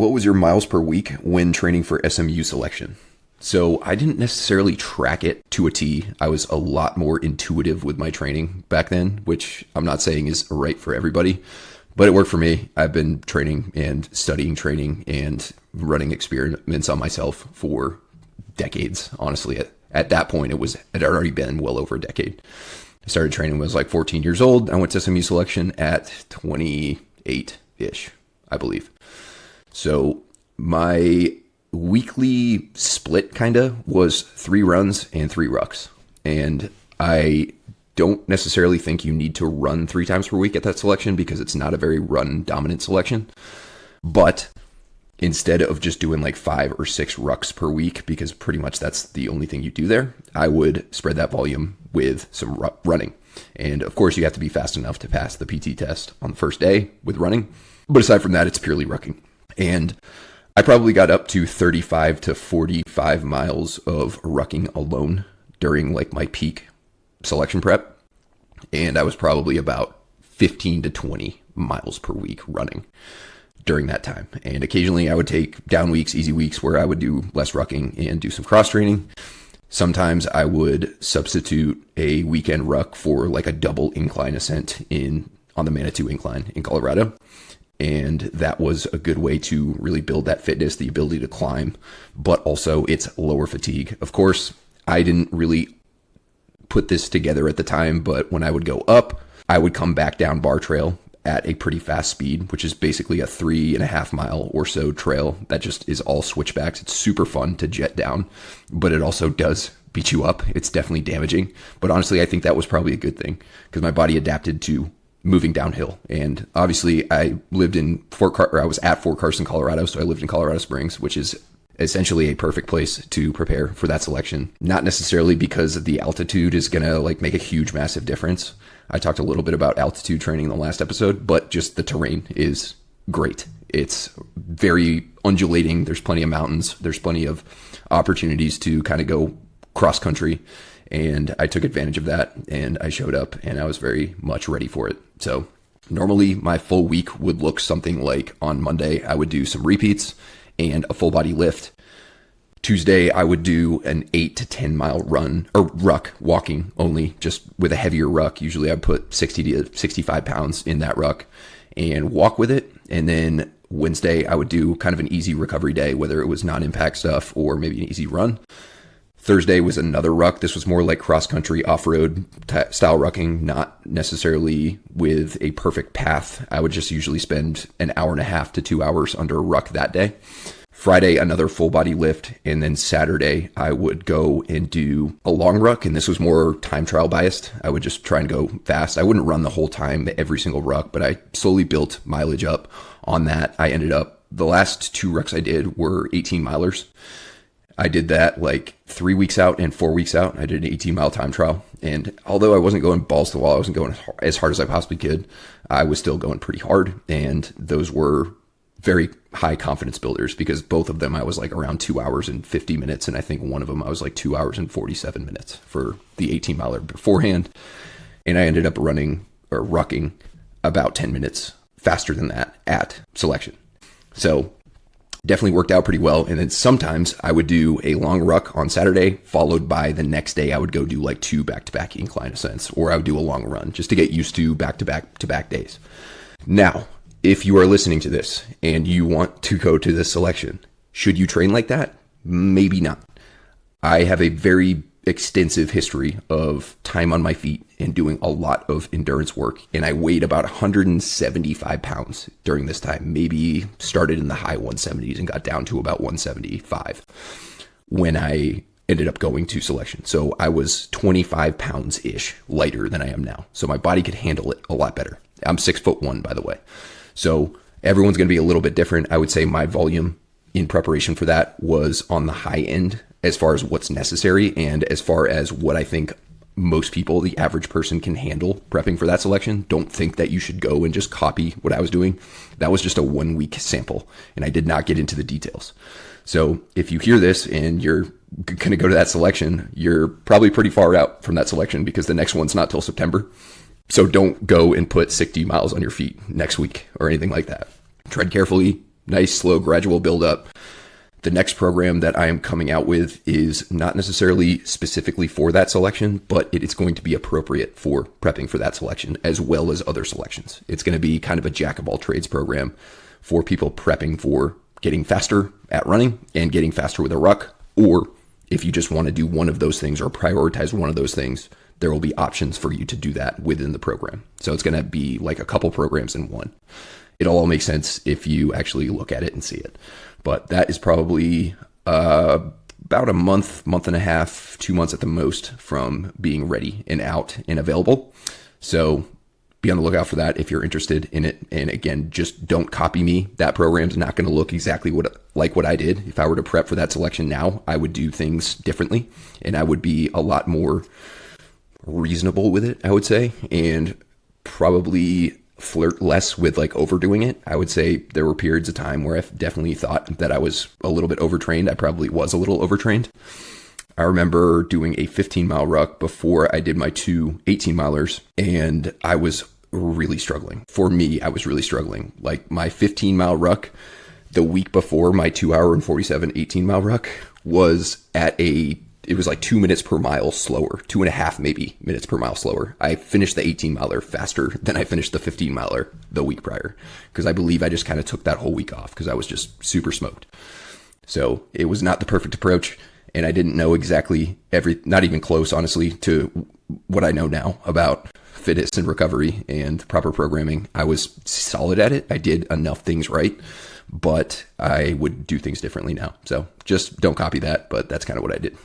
what was your miles per week when training for SMU selection? So I didn't necessarily track it to a T. I was a lot more intuitive with my training back then, which I'm not saying is right for everybody, but it worked for me. I've been training and studying training and running experiments on myself for decades. Honestly, at that point, it had already been well over a decade. I started training when I was like 14 years old. I went to SMU selection at 28-ish, I believe. So my weekly split kind of was 3 runs and 3 rucks. And I don't necessarily think you need to run 3 times per week at that selection because it's not a very run dominant selection. But instead of just doing like 5 or 6 rucks per week, because pretty much that's the only thing you do there, I would spread that volume with some running. And of course, you have to be fast enough to pass the PT test on the first day with running. But aside from that, it's purely rucking. And I probably got up to 35 to 45 miles of rucking alone during like my peak selection prep. And I was probably about 15 to 20 miles per week running during that time. And occasionally I would take down weeks, easy weeks where I would do less rucking and do some cross training. Sometimes I would substitute a weekend ruck for like a double incline ascent on the Manitou incline in Colorado. And that was a good way to really build that fitness, the ability to climb, but also it's lower fatigue. Of course, I didn't really put this together at the time, but when I would go up, I would come back down bar trail at a pretty fast speed, which is basically a 3.5 mile or so trail that just is all switchbacks. It's super fun to jet down, but it also does beat you up. It's definitely damaging. But honestly, I think that was probably a good thing because my body adapted to moving downhill. And obviously I lived in I was at Fort Carson, Colorado. So I lived in Colorado Springs, which is essentially a perfect place to prepare for that selection. Not necessarily because the altitude is going to like make a huge, massive difference. I talked a little bit about altitude training in the last episode, but just the terrain is great. It's very undulating. There's plenty of mountains. There's plenty of opportunities to kind of go cross country. And I took advantage of that and I showed up and I was very much ready for it. So normally my full week would look something like on Monday, I would do some repeats and a full body lift. Tuesday, I would do an 8 to 10 mile run or ruck, walking only, just with a heavier ruck. Usually I put 60 to 65 pounds in that ruck and walk with it. And then Wednesday, I would do kind of an easy recovery day, whether it was non-impact stuff or maybe an easy run. Thursday was another ruck. This was more like cross-country, off-road style rucking, not necessarily with a perfect path. I would just usually spend an hour and a half to 2 hours under a ruck that day. Friday, another full body lift. And then Saturday, I would go and do a long ruck. And this was more time trial biased. I would just try and go fast. I wouldn't run the whole time, every single ruck, but I slowly built mileage up on that. I ended up, the last 2 rucks I did were 18 milers. I did that like 3 weeks out and 4 weeks out. I did an 18-mile time trial. And although I wasn't going balls to the wall, I wasn't going as hard as I possibly could, I was still going pretty hard. And those were very high confidence builders because both of them I was like around 2 hours and 50 minutes. And I think one of them I was like 2 hours and 47 minutes for the 18-miler beforehand. And I ended up running or rucking about 10 minutes faster than that at selection. So definitely worked out pretty well. And then sometimes I would do a long ruck on Saturday, followed by the next day I would go do like 2 back-to-back incline ascents, or I would do a long run just to get used to back-to-back days. Now, if you are listening to this and you want to go to this selection, should you train like that? Maybe not. I have a very extensive history of time on my feet and doing a lot of endurance work. And I weighed about 175 pounds during this time, maybe started in the high 170s and got down to about 175 when I ended up going to selection. So I was 25 pounds-ish lighter than I am now. So my body could handle it a lot better. I'm 6'1", by the way. So everyone's going to be a little bit different. I would say my volume in preparation for that was on the high end as far as what's necessary and as far as what I think most people, the average person, can handle prepping for that selection. Don't think that you should go and just copy what I was doing. That was just a 1 week sample and I did not get into the details. So if you hear this and you're going to go to that selection, you're probably pretty far out from that selection because the next one's not till September. So don't go and put 60 miles on your feet next week or anything like that. Tread carefully, nice, slow, gradual build up. The next program that I am coming out with is not necessarily specifically for that selection, but it is going to be appropriate for prepping for that selection as well as other selections. It's going to be kind of a jack of all trades program for people prepping for getting faster at running and getting faster with a ruck. Or if you just want to do one of those things or prioritize one of those things, there will be options for you to do that within the program. So it's going to be like a couple programs in one. It'll all make sense if you actually look at it and see it. But that is probably about a month, month and a half, 2 months at the most from being ready and out and available. So be on the lookout for that if you're interested in it. And again, just don't copy me. That program's not going to look exactly like what I did. If I were to prep for that selection now, I would do things differently and I would be a lot more reasonable with it, I would say, and probably flirt less with like overdoing it. I would say there were periods of time where I definitely thought that I was a little bit overtrained. I probably was a little overtrained. I remember doing a 15-mile ruck before I did my 2 18-milers, and I was really struggling. For me, I was really struggling. Like my 15-mile ruck the week before my 2 hour and 47 18-mile ruck was it was like 2 minutes per mile slower, 2.5 maybe minutes per mile slower. I finished the 18-miler faster than I finished the 15-miler the week prior, because I believe I just kind of took that whole week off because I was just super smoked. So it was not the perfect approach, and I didn't know exactly not even close, honestly, to what I know now about fitness and recovery and proper programming. I was solid at it. I did enough things right, but I would do things differently now. So just don't copy that, but that's kind of what I did.